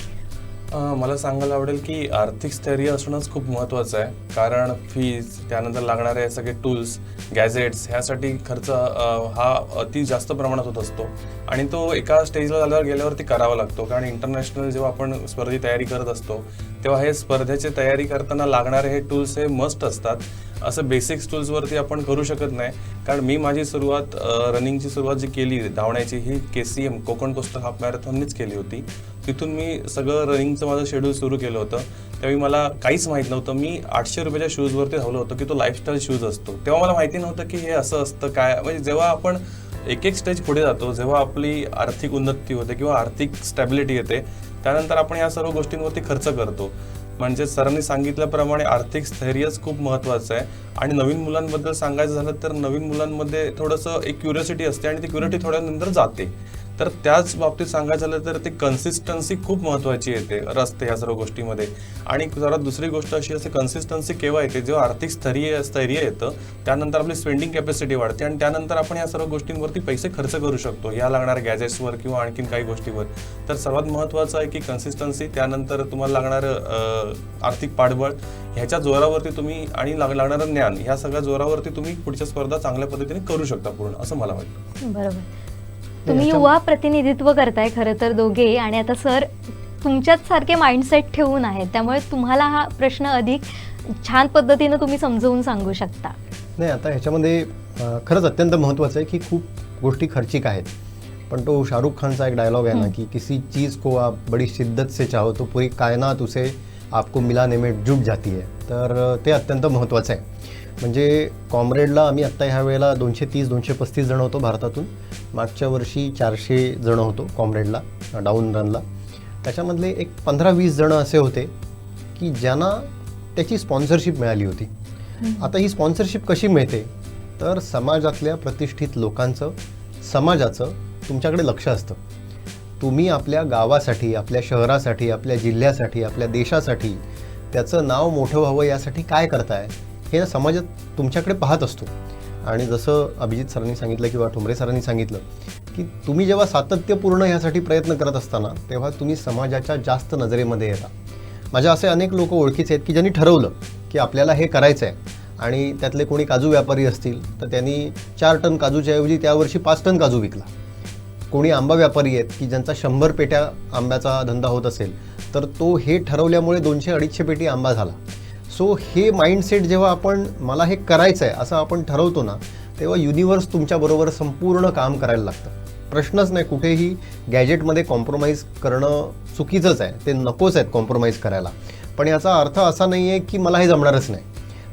मला सांगायला आवडेल की आर्थिक स्थैर्य असणंच खूप महत्त्वाचं आहे, कारण फीज, त्यानंतर लागणारे सगळे टूल्स, गॅजेट्स ह्यासाठी खर्च हा अति जास्त प्रमाणात होत असतो आणि तो एका स्टेजला गेल्यावरती करावा लागतो. कारण इंटरनॅशनल जेव्हा आपण स्पर्धेची तयारी करत असतो तेव्हा हे स्पर्धेची तयारी करताना लागणारे हे टूल्स हे मस्ट असतात. असं बेसिक्स टूल्सवरती आपण करू शकत नाही, कारण मी माझी सुरुवात रनिंगची सुरुवात जी केली धावण्याची ही KCM कोकण कोस्टल हाफ मॅरेथॉननीच केली होती. तिथून मी सगळं रनिंगचं माझं शेड्यूल सुरू केलं होतं. त्यावेळी मला काहीच माहीत नव्हतं. मी 800 रुपयाच्या शूजवरती धावलो होतो की तो लाईफस्टाईल शूज असतो. तेव्हा मला माहिती नव्हतं की हे असं असतं काय. म्हणजे जेव्हा आपण एक एक स्टेज पुढे जातो, जेव्हा आपली आर्थिक उन्नती होते किंवा आर्थिक स्टॅबिलिटी येते, त्यानंतर आपण या सर्व गोष्टींवरती खर्च करतो. म्हणजे सरांनी सांगितल्याप्रमाणे आर्थिक स्थैर्यच खूप महत्त्वाचं आहे. आणि नवीन मुलांबद्दल सांगायचं झालं तर नवीन मुलांमध्ये थोडंसं एक क्युरिओसिटी असते आणि ती क्युरिओसिटी थोड्यानंतर जाते. तर त्याच बाबतीत सांगायचं झालं तर ती कन्सिस्टन्सी खूप महत्त्वाची येते असते ह्या सर्व गोष्टीमध्ये. आणि सर्वात दुसरी गोष्ट अशी असते, कन्सिस्टन्सी केव्हा येते, जेव्हा आर्थिक स्थैर्य येतं, त्यानंतर आपली स्पेंडिंग कॅपॅसिटी वाढते आणि त्यानंतर आपण या सर्व गोष्टींवरती पैसे खर्च करू शकतो, या लागणाऱ्या गॅजेट्सवर किंवा आणखीन काही गोष्टीवर. तर सर्वात महत्त्वाचं आहे की कन्सिस्टन्सी, त्यानंतर तुम्हाला लागणारं आर्थिक पाठबळ, ह्याच्या जोरावरती तुम्ही आणि लागणारं ज्ञान, ह्या सगळ्या जोरावरती तुम्ही पुढच्या स्पर्धा चांगल्या पद्धतीने करू शकता पूर्ण, असं मला वाटतं. बरोबर. तुम्ही युवा प्रतिनिधित्व करताय खरं तर दोघे, आणि आता सर तुमच्याच सारखे माइंडसेट ठेवून आहेत, त्यामुळे तुम्हाला हा प्रश्न अधिक छान पद्धतीनं तुम्ही समजवून सांगू शकता. नाही, आता ह्याच्यामध्ये खरंच अत्यंत महत्त्वाचं आहे की खूप गोष्टी खर्चिक आहेत. पण तो शाहरुख खानचा एक डायलॉग आहे ना की किसी चीज़ को आप बड़ी शिद्दत से चाहो तो पूरी कायनात उसे आपको मिलाने में जुट जाती है. तर ते अत्यंत महत्त्वाचं आहे. म्हणजे कॉम्रेडला आम्ही आत्ता ह्या वेळेला 230-235 जण होतो भारतातून. मागच्या वर्षी 400 जण होतो कॉम्रेडला डाऊन रनला. त्याच्यामधले एक 15-20 जण असे होते की ज्यांना त्याची स्पॉन्सरशिप मिळाली होती. आता ही स्पॉन्सरशिप कशी मिळते, तर समाजातल्या प्रतिष्ठित लोकांचं, समाजाचं तुमच्याकडे लक्ष असतं. तुम्ही आपल्या गावासाठी, आपल्या शहरासाठी, आपल्या जिल्ह्यासाठी, आपल्या देशासाठी त्याचं नाव मोठं व्हावं यासाठी काय करताय हे समाजात तुमच्याकडे पाहत असतो. आणि जसं अभिजित सरांनी सांगितलं किंवा ठोंबरे सरांनी सांगितलं की तुम्ही जेव्हा सातत्यपूर्ण ह्यासाठी प्रयत्न करत असताना तेव्हा तुम्ही समाजाच्या जास्त नजरेमध्ये येता. माझ्या असे अनेक लोक ओळखीचे आहेत की ज्यांनी ठरवलं की आपल्याला हे करायचं आहे, आणि त्यातले कोणी काजू व्यापारी असतील तर त्यांनी 4 टन काजूच्या ऐवजी त्यावर्षी 5 टन काजू विकला. कोणी आंबा व्यापारी आहेत की ज्यांचा 100 पेट्या आंब्याचा धंदा होत असेल तर तो हे ठरवल्यामुळे 200-250 पेटी आंबा झाला. सो हे माइंडसेट जेव्हा आपण मला हे करायचं आहे असं आपण ठरवतो ना, तेव्हा युनिवर्स तुमच्याबरोबर संपूर्ण काम करायला लागतं. प्रश्नच नाही. कुठेही गॅजेटमध्ये कॉम्प्रोमाइज करणं चुकीचंच आहे, ते नकोच आहेत कॉम्प्रोमाइज करायला. पण याचा अर्थ असा नाही आहे की मला हे जमणारच नाही.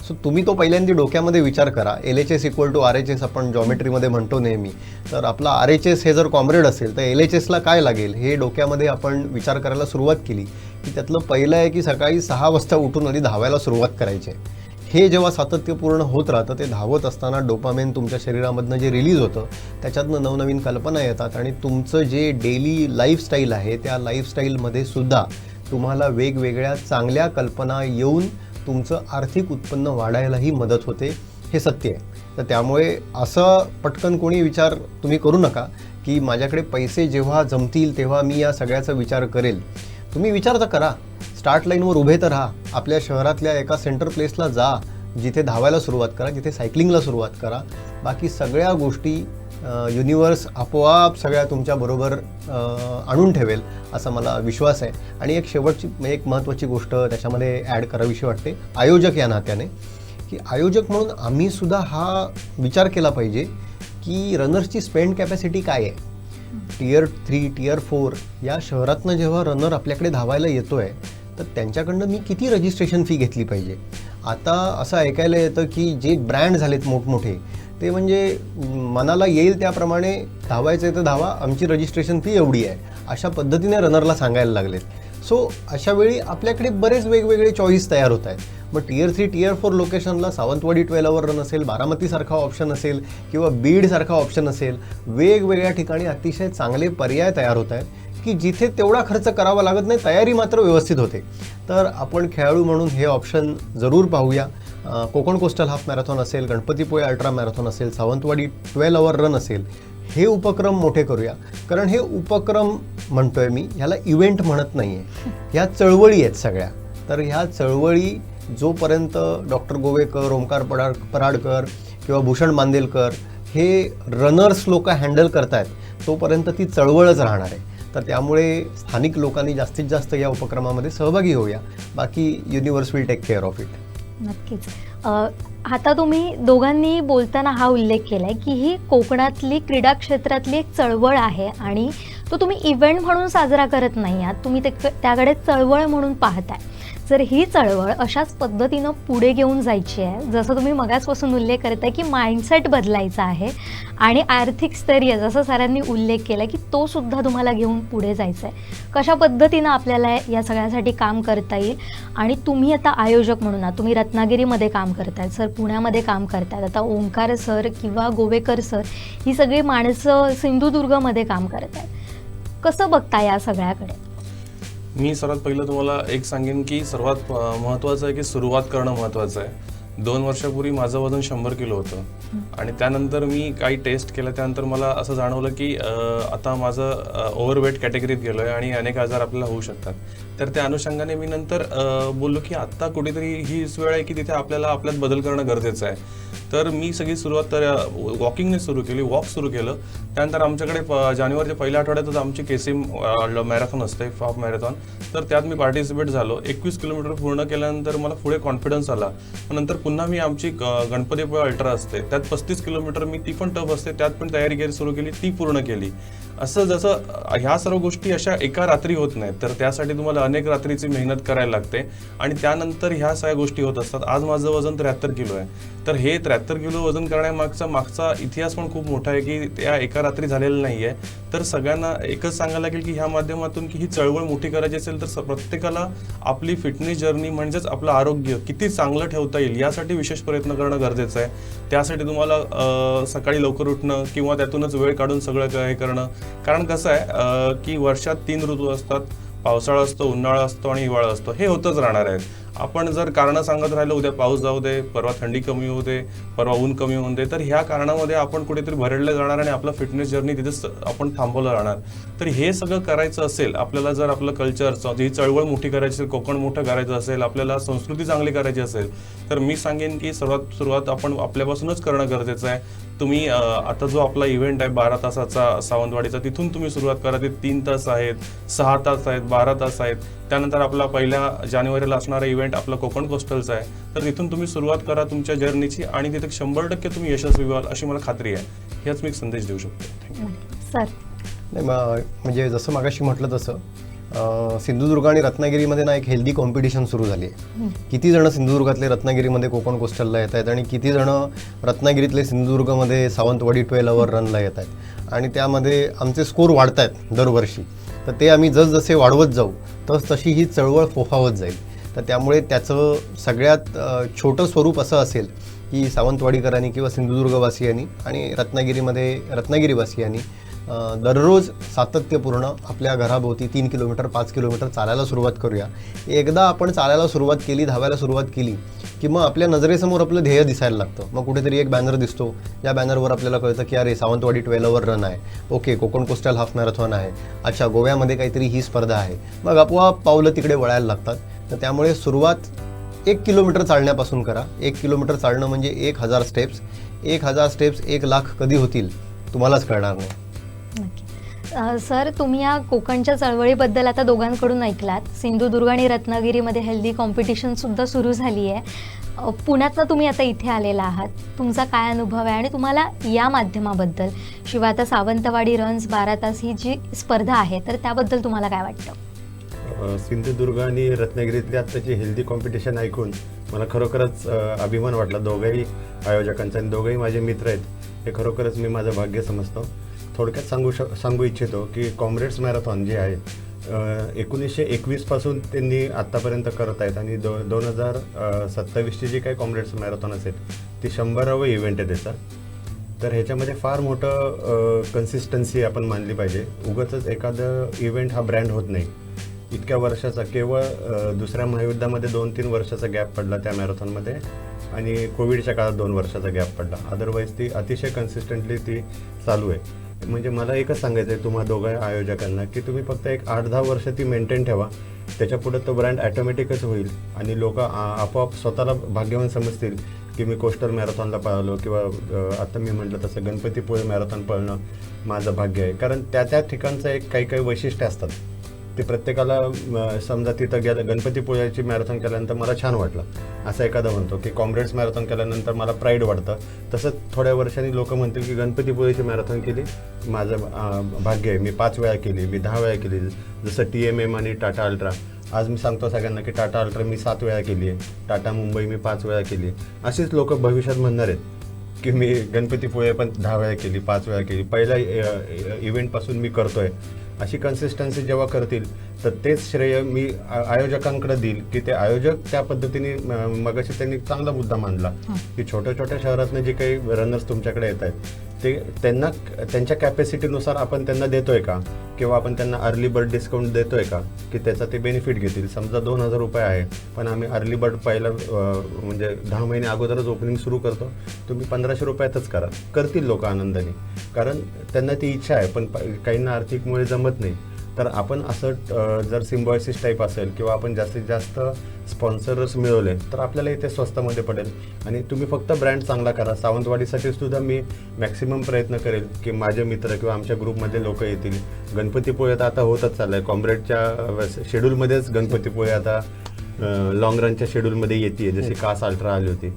सो तुम्ही तो पहिल्यांदा डोक्यामध्ये विचार करा. LHS = RHS आपण जॉमेट्रीमध्ये म्हणतो नेहमी. तर आपला RHS हे जर कॉम्रेड असेल तर LHSला काय लागेल हे डोक्यामध्ये आपण विचार करायला सुरुवात केली की त्यातलं पहिलं आहे की सकाळी 6 वाजता उठून आधी धावायला सुरुवात करायची आहे. हे जेव्हा सातत्यपूर्ण होत राहतं, ते धावत असताना डोपामेन तुमच्या शरीरामधनं जे रिलीज होतं त्याच्यातनं नवनवीन कल्पना येतात आणि तुमचं जे डेली लाईफस्टाईल आहे त्या लाईफस्टाईलमध्ये सुद्धा तुम्हाला वेगवेगळ्या चांगल्या कल्पना येऊन तुमचं आर्थिक उत्पन्न वाढायलाही मदत होते. हे सत्य आहे. तर त्यामुळे असं पटकन कोणी विचार तुम्ही करू नका की माझ्याकडे पैसे जेव्हा जमतील तेव्हा मी या सगळ्याचा विचार करेल. तुम्ही विचार तर करा. स्टार्ट लाईनवर उभे तर राहा. आपल्या शहरातल्या एका सेंटर प्लेसला जा, जिथे धावायला सुरुवात करा, जिथे सायकलिंगला सुरुवात करा. बाकी सगळ्या गोष्टी युनिवर्स आपोआप सगळ्या तुमच्याबरोबर आणून ठेवेल असा मला विश्वास आहे. आणि एक शेवटची एक महत्त्वाची गोष्ट त्याच्यामध्ये ॲड करावीशी वाटते आयोजक या नात्याने, की आयोजक म्हणून आम्ही सुद्धा हा विचार केला पाहिजे की रनर्सची स्पेंड कॅपॅसिटी काय आहे. Tier 3, Tier 4 या शहरातनं जेव्हा रनर आपल्याकडे धावायला येतो आहे तर त्यांच्याकडनं मी किती रजिस्ट्रेशन फी घेतली पाहिजे. आता असं ऐकायला येतं की जे ब्रँड झालेत मोठमोठे ते म्हणजे मनाला येईल त्याप्रमाणे धावायचं तर धावा, आमची रजिस्ट्रेशन फी एवढी आहे अशा पद्धतीने रनरला सांगायला लागलेत. सो अशा वेळी आपल्याकडे बरेच वेगवेगळे चॉईस तयार होत आहेत. मग Tier 3, Tier 4 लोकेशनला सावंतवाडी 12 आवर रन असेल, बारामतीसारखा ऑप्शन असेल किंवा बीडसारखा ऑप्शन असेल. वेगवेगळ्या ठिकाणी अतिशय चांगले पर्याय तयार होत आहेत की जिथे तेवढा खर्च करावा लागत नाही, तयारी मात्र व्यवस्थित होते. तर आपण खेळाडू म्हणून हे ऑप्शन जरूर पाहूया. कोकण कोस्टल हाफ मॅरेथॉन असेल, गणपतीपुळे अल्ट्रा मॅरेथॉन असेल, सावंतवाडी 12 आवर रन असेल, हे उपक्रम मोठे करूया. कारण हे उपक्रम म्हणतोय मी, ह्याला इव्हेंट म्हणत नाही आहे, ह्या चळवळी आहेत सगळ्या. तर ह्या चळवळी जोपर्यंत डॉक्टर गोवेकर, ओंकार पराडकर किंवा भूषण मांदेलकर हे रनर्स लोक हँडल करतायत, तोपर्यंत ती चळवळच राहणार आहे. तर त्यामुळे स्थानिक लोकांनी जास्तीत जास्त या उपक्रमामध्ये सहभागी होऊया. बाकी universe will take care of it. नक्कीच. आता तुम्ही दोघांनी बोलताना हा उल्लेख केलाय की ही कोकणातली क्रीडा क्षेत्रातली एक चळवळ आहे आणि तो तुम्ही इव्हेंट म्हणून साजरा करत नाही आहात, तुम्ही त्याकडे चळवळ म्हणून पाहताय. जर ही चळवळ अशाच पद्धतीनं पुढे घेऊन जायची आहे, जसं तुम्ही मगाचपासून उल्लेख करताय की माइंडसेट बदलायचा आहे आणि आर्थिक स्थैर्य जसं सरांनी उल्लेख केला की तो सुद्धा तुम्हाला घेऊन पुढे जायचं आहे, कशा पद्धतीनं आपल्याला या सगळ्यासाठी काम करता येईल? आणि तुम्ही आता आयोजक म्हणून आहात, तुम्ही रत्नागिरीमध्ये काम करतायत, सर पुण्यामध्ये काम करतायत, आता ओंकार सर किंवा गोवेकर सर ही सगळी माणसं सिंधुदुर्गमध्ये काम करतायत. कसं बघता या सगळ्याकडे? मी सर्वात पहिलं तुम्हाला एक सांगेन की सर्वात महत्त्वाचं आहे की सुरुवात करणं महत्त्वाचं आहे. 2 वर्षापूर्वी माझं वजन 100 किलो होतं आणि त्यानंतर मी काही टेस्ट केलं, त्यानंतर मला असं जाणवलं की आता माझं ओव्हरवेट कॅटेगरीत गेलो आहे आणि अनेक आजार आपल्याला होऊ शकतात. तर त्या अनुषंगाने मी नंतर बोललो की आत्ता कुठेतरी हीच वेळ आहे की तिथे आपल्याला आपल्यात बदल करणं गरजेचं आहे. तर मी सगळी सुरुवात तर वॉकिंगने सुरू केली, वॉक सुरू केलं. त्यानंतर आमच्याकडे जानेवारीच्या पहिल्या आठवड्यातच आमची केसिम मॅरेथॉन असते, हाफ मॅरेथॉन. तर त्यात मी पार्टिसिपेट झालो. 21 किलोमीटर पूर्ण केल्यानंतर मला पुढे कॉन्फिडन्स आला. नंतर पुन्हा मी आमची गणपतीपुळे अल्ट्रा असते, त्यात 35 किलोमीटर मी ती पण टफ असते, त्यात पण तयारी सुरू केली, ती पूर्ण केली. असं जसं ह्या सर्व गोष्टी अशा एका रात्री होत नाहीत, तर त्यासाठी तुम्हाला अनेक रात्रीची मेहनत करायला लागते आणि त्यानंतर ह्या सगळ्या गोष्टी होत असतात. आज माझं वजन 73 किलो आहे. तर हे 73 किलो वजन करण्यामागचा इतिहास पण खूप मोठा आहे की त्या एका रात्री झालेलं नाही आहे. तर सगळ्यांना एकच सांगायला लागेल की ह्या माध्यमातून की ही चळवळ मोठी करायची असेल तर प्रत्येकाला आपली फिटनेस जर्नी म्हणजेच आपलं आरोग्य किती चांगलं ठेवता येईल यासाठी विशेष प्रयत्न करणं गरजेचं आहे. त्यासाठी तुम्हाला सकाळी लवकर उठणं किंवा त्यातूनच वेळ काढून सगळं हे करणं. कारण कसं आहे की वर्षात 3 ऋतू असतात, पावसाळा असतो, उन्हाळा असतो आणि हिवाळा असतो. हे होतच राहणार आहे. आपण जर कारणं सांगत राहिलो, उद्या पाऊस जाऊ दे, परवा थंडी कमी होऊ दे, परवा ऊन कमी होऊन दे, तर ह्या कारणामध्ये आपण कुठेतरी भरडले जाणार आणि आपलं फिटनेस जर्नी तिथेच आपण थांबवलं राहणार. तर हे सगळं करायचं असेल आपल्याला, जर आपलं कल्चर ही चळवळ मोठी करायची असेल, कोकण मोठं करायचं असेल, आपल्याला संस्कृती चांगली करायची असेल, तर मी सांगेन की सुरुवात आपण आपल्यापासूनच करणं गरजेचं आहे. तुम्ही आता जो आपला इव्हेंट आहे 12 तासाचा सावंतवाडीचा, तिथून तुम्ही सुरुवात करा. ते 3 तास आहेत, 6 तास आहेत, 12 तास आहेत. त्यानंतर आपला पहिल्या जानेवारीला असणारा इव्हेंट आपला कोकण कोस्टलचा आहे. तर तिथून तुम्ही सुरुवात करा तुमच्या जर्नीची आणि तिथे 100% तुम्ही यशस्वी व्हाल अशी मला खात्री आहे. हेच मी एक संदेश देऊ शकतो. सर नाही, म्हणजे जसं मागाशी म्हटलं तसं सिंधुदुर्ग आणि रत्नागिरीमध्ये ना एक हेल्दी कॉम्पिटिशन सुरू झाली आहे. किती जण सिंधुदुर्गातले रत्नागिरीमध्ये कोकण कोस्टलला येत आहेत आणि किती जण रत्नागिरीतले सिंधुदुर्गमध्ये सावंतवाडी 12 आवर रनला येत आहेत आणि त्यामध्ये आमचे स्कोर वाढत आहेत दरवर्षी. तर ते आम्ही जसजसे वाढवत जाऊ तशी ही चळवळ फोफावत जाईल. तर त्यामुळे त्याचं सगळ्यात छोटं स्वरूप असं असेल की सावंतवाडीकरांनी किंवा सिंधुदुर्गवासियांनी आणि रत्नागिरीवासियांनी दररोज सातत्यपूर्ण आपल्या घराभोवती 3 किलोमीटर 5 किलोमीटर चालायला सुरुवात करूया. एकदा आपण चालायला सुरुवात केली, धावायला सुरुवात केली की मग आपल्या नजरेसमोर आपलं ध्येय दिसायला लागतं. मग कुठेतरी एक बॅनर दिसतो, या बॅनरवर आपल्याला कळतं की अरे सावंतवाडी 12 आवर रन आहे, okay Konkan coastal half marathon आहे, अच्छा गोव्यामध्ये काहीतरी ही स्पर्धा आहे. मग आपोआप पावलं तिकडे वळायला लागतात. तर त्यामुळे सुरुवात 1 किलोमीटर चालण्यापासून करा. 1 किलोमीटर चालणं म्हणजे 1000 स्टेप्स. 1000 स्टेप्स 1 लाख कधी होतील तुम्हालाच कळणार नाही. सर, तुम्ही या कोकणच्या चळवळीबद्दल आता दोघांकडून ऐकलात. सिंधुदुर्ग आणि रत्नागिरीमध्ये हेल्दी कॉम्पिटिशन सुद्धा सुरू झाली आहे. पुण्यातनं तुम्ही आता इथे आलेला आहात, तुमचा काय अनुभव आहे आणि तुम्हाला या माध्यमाबद्दल, शिवाय आता सावंतवाडी रन्स 12 तास ही जी स्पर्धा आहे तर त्याबद्दल तुम्हाला काय वाटतं? सिंधुदुर्ग आणि रत्नागिरीतली आत्ताची हेल्दी कॉम्पिटिशन ऐकून मला खरोखरच अभिमान वाटला दोघंही आयोजकांचा आणि दोघंही माझे मित्र आहेत. हे खरोखरच मी माझं भाग्य समजतो. थोडक्यात सांगू इच्छितो की कॉम्रेड्स मॅरेथॉन जे आहे 1921 पासून त्यांनी आत्तापर्यंत करत आहेत आणि 2027ची जी काही कॉम्रेड्स मॅरेथॉन असेल ती 100वा इव्हेंट आहे त्याचा. तर ह्याच्यामध्ये फार मोठं कन्सिस्टन्सी आपण मानली पाहिजे. उगाचच एखादं इव्हेंट हा ब्रँड होत नाही. इतक्या वर्षाचा केवळ दुसऱ्या महायुद्धामध्ये 2-3 वर्षाचा गॅप पडला त्या मॅरेथॉनमध्ये आणि कोविडच्या काळात 2 वर्षाचा गॅप पडला. अदरवाईज ती अतिशय कन्सिस्टंटली ती चालू आहे. म्हणजे मला एकच सांगायचं आहे तुम्हा दोघा आयोजकांना की तुम्ही फक्त एक 8-10 वर्ष ती मेंटेन ठेवा, त्याच्यापुढे तो ब्रँड ॲटोमॅटिकच होईल आणि लोक आपोआप स्वतःला भाग्यवान समजतील की मी कोस्टल मॅरेथॉनला पळालो किंवा आता मी म्हटलं तसं गणपतीपुळे मॅरेथॉन पळणं माझं भाग्य आहे. कारण त्या ठिकाणचं एक काही वैशिष्ट्य असतात ते प्रत्येकाला. समजा तिथं गेलं गणपतीपुळ्याची मॅरेथॉन केल्यानंतर मला छान वाटलं असं एखादा म्हणतो की कॉम्रेड्स मॅरेथॉन केल्यानंतर मला प्राईड वाटतं. तसंच थोड्या वर्षांनी लोक म्हणतील की गणपतीपुळेची मॅरेथॉन केली माझं भाग्य आहे, मी 5 वेळा केली, मी 10 वेळा केली. जसं TMM आणि टाटा अल्ट्रा, आज मी सांगतो सगळ्यांना की टाटा अल्ट्रा मी 7 वेळा केली आहे, टाटा मुंबई मी 5 वेळा केली आहे. अशीच लोक भविष्यात म्हणणार आहेत की मी गणपतीपुळे पण 10 वेळा केली, 5 वेळा केली, पहिल्या इव्हेंटपासून मी करतोय. अशी कन्सिस्टन्सी जेव्हा करतील तर तेच श्रेय मी आयोजकांकडे देईल की ते आयोजक त्या पद्धतीने. मगाशी त्यांनी चांगला मुद्दा मांडला की छोट्या छोट्या शहरातनं जे काही रनर्स तुमच्याकडे येत आहेत ते त्यांच्या कॅपॅसिटीनुसार आपण त्यांना देतोय का, किंवा आपण त्यांना अर्ली बर्ड डिस्काउंट देतोय का की त्याचा ते बेनिफिट घेतील. समजा 2,000 रुपये आहे पण आम्ही अर्ली बर्ड पहिला म्हणजे 10 महिने अगोदरच ओपनिंग सुरू करतो, तुम्ही 1,500 रुपयातच करा. करतील लोक आनंदाने, कारण त्यांना ती इच्छा आहे. पण काहींना आर्थिकमुळे जमत नाही. तर आपण असं जर सिम्बॉयसिस टाईप असेल किंवा आपण जास्तीत जास्त स्पॉन्सर्स मिळवले तर आपल्याला इथे स्वस्तामध्ये पडेल. आणि तुम्ही फक्त ब्रँड चांगला करा. सावंतवाडीसाठी सुद्धा मी मॅक्सिमम प्रयत्न करेल की माझे मित्र किंवा आमच्या ग्रुपमध्ये लोक येतील. गणपतीपुळे आता होतच चाललं आहे, कॉम्रेडच्या शेड्यूलमध्येच गणपतीपुळे आता लॉंग रनच्या शेड्यूलमध्ये येते, जशी कास अल्ट्रा आली होती.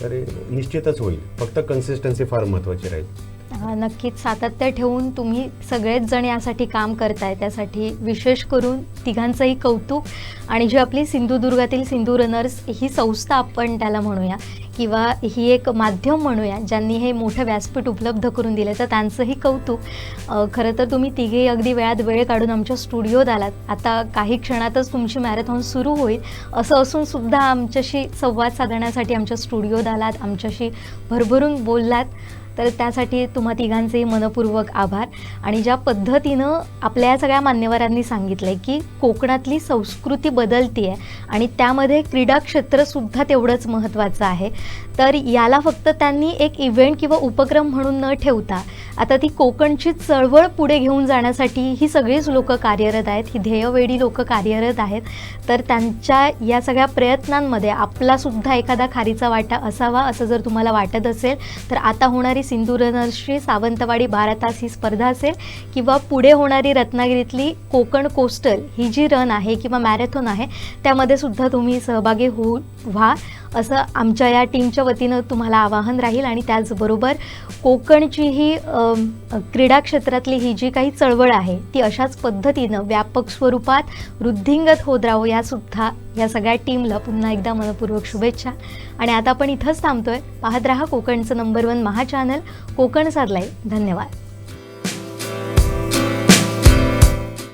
तर निश्चितच होईल, फक्त कन्सिस्टन्सी फार महत्त्वाची राहील. नक्कीच सातत्य ठेवून तुम्ही सगळेच जण यासाठी काम करताय, त्यासाठी विशेष करून तिघांचंही कौतुक. आणि जी आपली सिंधुदुर्गातील सिंधू रनर्स ही संस्था आपण त्याला म्हणूया किंवा ही एक माध्यम म्हणूया ज्यांनी हे मोठं व्यासपीठ उपलब्ध करून दिलं, तर त्यांचंही कौतुक. खरं तर तुम्ही तिघे अगदी वेळात वेळ काढून आमच्या स्टुडिओत आलात. आता काही क्षणातच तुमची मॅरेथॉन सुरू होईल, असं असून सुद्धा आमच्याशी संवाद साधण्यासाठी आमच्या स्टुडिओत आलात, आमच्याशी भरभरून बोललात. तर त्यासाठी तुम्हा तिघांचेही मनपूर्वक आभार. आणि ज्या पद्धतीनं आपल्या या सगळ्या मान्यवरांनी सांगितलं आहे की कोकणातली संस्कृती बदलते आहे आणि त्यामध्ये क्रीडा क्षेत्रसुद्धा तेवढंच महत्त्वाचं आहे, तर याला फक्त त्यांनी एक इव्हेंट किंवा उपक्रम म्हणून न ठेवता आता ती कोकणची चळवळ पुढे घेऊन जाण्यासाठी ही सगळीच लोकं कार्यरत आहेत, ही ध्येयवेडी लोकं कार्यरत आहेत. तर त्यांच्या या सगळ्या प्रयत्नांमध्ये आपलासुद्धा एखादा खारीचा वाटा असावा असं जर तुम्हाला वाटत असेल तर आता होणारी सिंधू रनर्सची सावंतवाडी 12 तास ही स्पर्धा असेल किंवा पुढे होणारी रत्नागिरीतली कोकण कोस्टल ही जी रन आहे किंवा मॅरेथॉन आहे त्यामध्ये सुद्धा तुम्ही सहभागी व्हा असं आमच्या या टीमच्या वतीनं तुम्हाला आवाहन राहील. आणि त्याचबरोबर कोकणची ही क्रीडा क्षेत्रातली ही जी काही चळवळ आहे ती अशाच पद्धतीनं व्यापक स्वरूपात वृद्धिंगत होत राहो यासुद्धा या सगळ्या टीमला पुन्हा एकदा मनपूर्वक शुभेच्छा. आणि आता आपण इथंच थांबतोय. पाहत राहा कोकणचं नंबर 1 महा चॅनल कोकण साधलाय. धन्यवाद.